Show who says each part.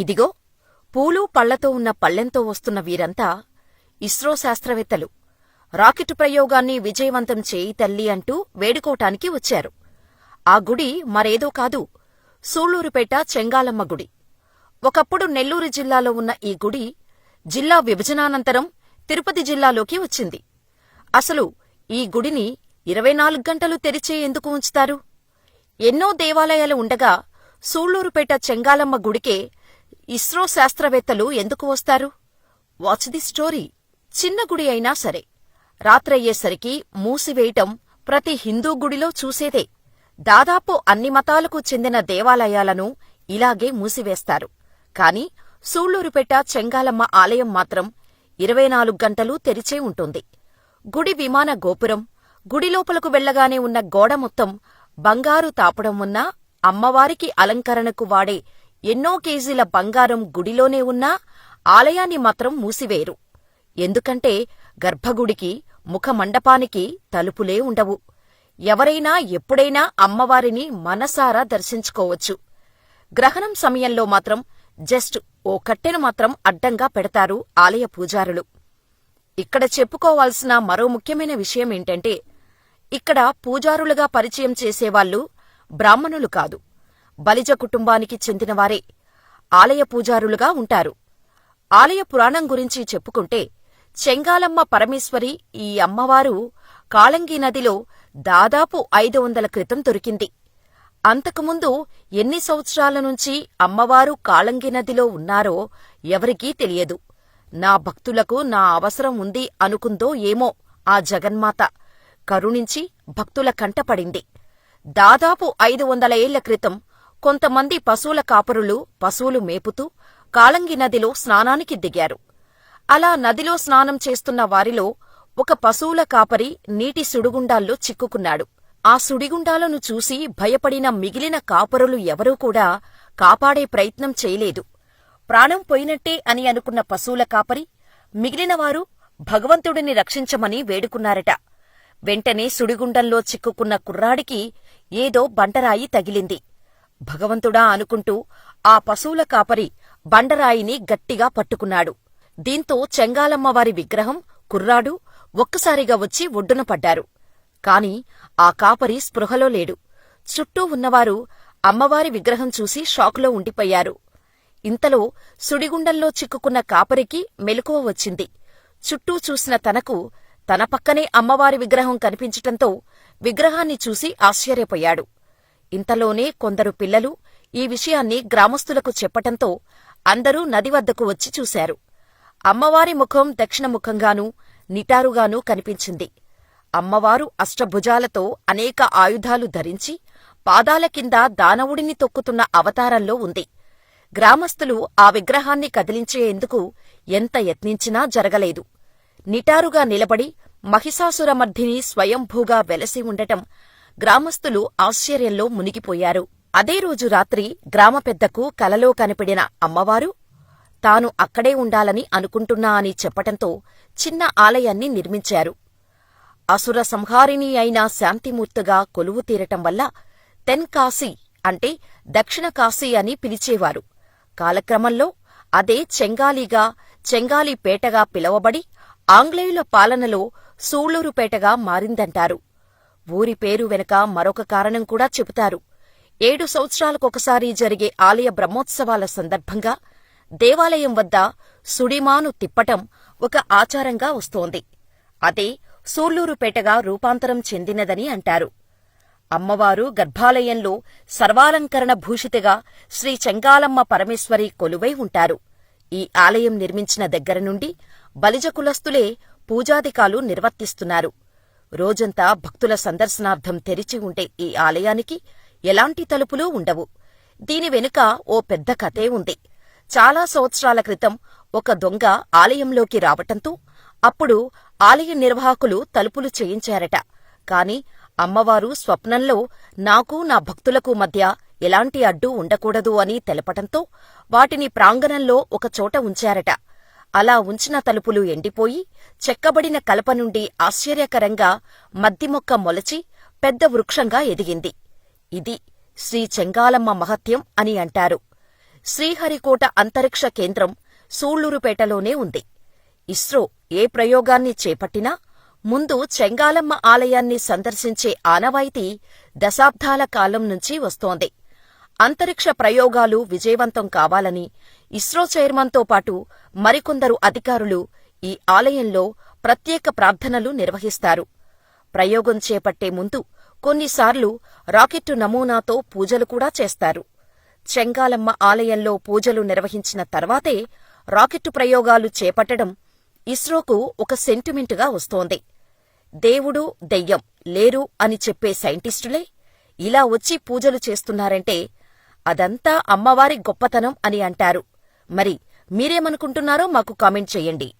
Speaker 1: ఇదిగో పూలు పళ్లతో ఉన్న పళ్ళెంతో వస్తున్న వీరంతా ఇస్రో శాస్త్రవేత్తలు. రాకెట్ ప్రయోగాన్ని విజయవంతం చేయి తల్లి అంటూ వేడుకోటానికి వచ్చారు. ఆ గుడి మరేదో కాదు, సూళ్లూరుపేట చెంగాలమ్మ గుడి. ఒకప్పుడు నెల్లూరు జిల్లాలో ఉన్న ఈ గుడి జిల్లా విభజనానంతరం తిరుపతి జిల్లాలోకి వచ్చింది. అసలు ఈ గుడిని 24 గంటలు తెరిచే ఎందుకు ఉంచుతారు? ఎన్నో దేవాలయాలు ఉండగా సూళ్లూరుపేట చెంగాలమ్మ గుడికే ఇస్రో శాస్త్రవేత్తలు ఎందుకు వస్తారు? Watch the story. చిన్న గుడి అయినా సరే రాత్రయ్యేసరికి మూసివేయటం ప్రతి హిందూ గుడిలో చూసేదే. దాదాపు అన్ని మతాలకు చెందిన దేవాలయాలను ఇలాగే మూసివేస్తారు. కాని సూళ్లూరుపేట చెంగాలమ్మ ఆలయం మాత్రం 24 గంటలూ తెరిచే ఉంటుంది. గుడి విమాన గోపురం, గుడి లోపలకు వెళ్లగానే ఉన్న గోడ మొత్తం బంగారు తాపడం ఉన్నా, అమ్మవారికి అలంకరణకు వాడే ఎన్నో కేజీల బంగారం గుడిలోనే ఉన్నా ఆలయాన్ని మాత్రం మూసివేయరు. ఎందుకంటే గర్భగుడికి, ముఖమండపానికి తలుపులే ఉండవు. ఎవరైనా ఎప్పుడైనా అమ్మవారిని మనసారా దర్శించుకోవచ్చు. గ్రహణం సమయంలో మాత్రం జస్ట్ ఓ కట్టెను మాత్రం అడ్డంగా పెడతారు ఆలయ పూజారులు. ఇక్కడ చెప్పుకోవాల్సిన మరో ముఖ్యమైన విషయమేంటంటే, ఇక్కడ పూజారులుగా పరిచయం చేసేవాళ్లు బ్రాహ్మణులు కాదు, బలిజ కుటుంబానికి చెందినవారే ఆలయ పూజారులుగా ఉంటారు. ఆలయ పురాణం గురించి చెప్పుకుంటే, చెంగాలమ్మ పరమేశ్వరి ఈ అమ్మవారు కాళంగి నదిలో దాదాపు 500 క్రితం దొరికింది. అంతకుముందు ఎన్ని సంవత్సరాల నుంచి అమ్మవారు కాళంగి నదిలో ఉన్నారో ఎవరికీ తెలియదు. నా భక్తులకు నా అవసరం ఉంది అనుకుందో ఏమో ఆ జగన్మాత కరుణించి భక్తుల కంటపడింది. దాదాపు 500 ఏళ్ల క్రితం కొంతమంది పశువుల కాపరులు పశువులు మేపుతూ కాళంగి నదిలో స్నానానికి దిగారు. అలా నదిలో స్నానం చేస్తున్న వారిలో ఒక పశువుల కాపరి నీటి సుడిగుండాల్లో చిక్కుకున్నాడు. ఆ సుడిగుండాలను చూసి భయపడిన మిగిలిన కాపరులు ఎవరూ కూడా కాపాడే ప్రయత్నం చేయలేదు. ప్రాణం పోయినట్టే అని అనుకున్న పశువుల కాపరి మిగిలినవారు భగవంతుడిని రక్షించమని వేడుకున్నారట. వెంటనే సుడిగుండంలో చిక్కుకున్న కుర్రాడికి ఏదో బండరాయి తగిలింది. భగవంతుడా అనుకుంటూ ఆ పశువుల కాపరి బండరాయిని గట్టిగా పట్టుకున్నాడు. దీంతో చెంగాలమ్మవారి విగ్రహం, కుర్రాడు ఒక్కసారిగా వచ్చి ఒడ్డున పడ్డారు. కాని ఆ కాపరి స్పృహలో లేడు. చుట్టూ ఉన్నవారు అమ్మవారి విగ్రహం చూసి షాకులో ఉండిపోయారు. ఇంతలో సుడిగుండంలో చిక్కుకున్న కాపరికి మెలకువ వచ్చింది. చుట్టూ చూసిన తనకు తన పక్కనే అమ్మవారి విగ్రహం కనిపించటంతో విగ్రహాన్ని చూసి ఆశ్చర్యపోయాడు. ఇంతలోనే కొందరు పిల్లలు ఈ విషయాన్ని గ్రామస్తులకు చెప్పటంతో అందరూ నది వద్దకు వచ్చి చూశారు. అమ్మవారి ముఖం దక్షిణముఖంగానూ నిటారుగానూ కనిపించింది. అమ్మవారు అష్టభుజాలతో అనేక ఆయుధాలు ధరించి పాదాల కింద దానవుడిని తొక్కుతున్న అవతారంలో ఉంది. గ్రామస్తులు ఆ విగ్రహాన్ని కదిలించేందుకు ఎంత యత్నించినా జరగలేదు. నిటారుగా నిలబడి మహిషాసురమర్దిని స్వయంభూగా వెలసి ఉండటం గ్రామస్తులు ఆశ్చర్యంలో మునిగిపోయారు. అదే రోజు రాత్రి గ్రామ పెద్దకు కలలో కనిపడిన అమ్మవారు తాను అక్కడే ఉండాలని అనుకుంటున్నా అని చెప్పటంతో చిన్న ఆలయాన్ని నిర్మించారు. అసుర సంహారిణి అయిన శాంతిమూర్తిగా కొలువు తీరటం వల్ల తెన్కాశీ అంటే దక్షిణ కాశీ అని పిలిచేవారు. కాలక్రమంలో అదే చెంగాలిగా, చెంగాలిపేటగా పిలవబడి ఆంగ్లేయుల పాలనలో సూళ్లూరుపేటగా మారిందంటారు. ఊరి పేరు వెనుక మరొక కారణం కూడా చెబుతారు. 7 సంవత్సరాలకొకసారి జరిగే ఆలయ బ్రహ్మోత్సవాల సందర్భంగా దేవాలయం వద్ద సుడిమాను తిప్పటం ఒక ఆచారంగా వస్తోంది. అదే సూళ్లూరుపేటగా రూపాంతరం చెందినదని అంటారు. అమ్మవారు గర్భాలయంలో సర్వాలంకరణ భూషితగా శ్రీ చెంగాలమ్మ పరమేశ్వరి కొలువై ఉంటారు. ఈ ఆలయం నిర్మించిన దగ్గర నుండి బలిజ కులస్తులే పూజాధికాలు నిర్వర్తిస్తున్నారు. రోజంతా భక్తుల సందర్శనార్థం తెరిచి ఉండే ఈ ఆలయానికి ఎలాంటి తలుపులూ ఉండవు. దీని వెనుక ఓ పెద్ద కథే ఉంది. చాలా సంవత్సరాల క్రితం ఒక దొంగ ఆలయంలోకి రావటంతో అప్పుడు ఆలయ నిర్వాహకులు తలుపులు చేయించారట. కాని అమ్మవారు స్వప్నంలో నాకు నా భక్తులకు మధ్య ఎలాంటి అడ్డు ఉండకూడదు అని తెలపటంతో వాటిని ప్రాంగణంలో ఒకచోట ఉంచారట. అలా ఉంచిన తలుపులు ఎండిపోయి చెక్కబడిన కలప నుండి ఆశ్చర్యకరంగా మద్దిమొక్క మొలచి పెద్ద వృక్షంగా ఎదిగింది. ఇది శ్రీ చెంగాలమ్మ మహత్యం అని అంటారు. శ్రీహరికోట అంతరిక్ష కేంద్రం సూళ్లూరుపేటలోనే ఉంది. ఇస్రో ఏ ప్రయోగాన్ని చేపట్టినా ముందు చెంగాలమ్మ ఆలయాన్ని సందర్శించే ఆనవాయితీ దశాబ్దాల కాలం నుంచి వస్తోంది. అంతరిక్ష ప్రయోగాలు విజయవంతం కావాలని ఇస్రో చైర్మన్తో పాటు మరికొందరు అధికారులు ఈ ఆలయంలో ప్రత్యేక ప్రార్థనలు నిర్వహిస్తారు. ప్రయోగం చేపట్టే ముందు కొన్నిసార్లు రాకెట్టు నమూనాతో పూజలు కూడా చేస్తారు. చెంగాలమ్మ ఆలయంలో పూజలు నిర్వహించిన తర్వాతే రాకెట్టు ప్రయోగాలు చేపట్టడం ఇస్రోకు ఒక సెంటిమెంటుగా వస్తోంది. దేవుడు, దెయ్యం లేరు అని చెప్పే సైంటిస్టులే ఇలా వచ్చి పూజలు చేస్తున్నారంటే అదంతా అమ్మవారి గొప్పతనం అని అంటారు. మరి మీరేమనుకుంటున్నారో మాకు కామెంట్ చెయ్యండి.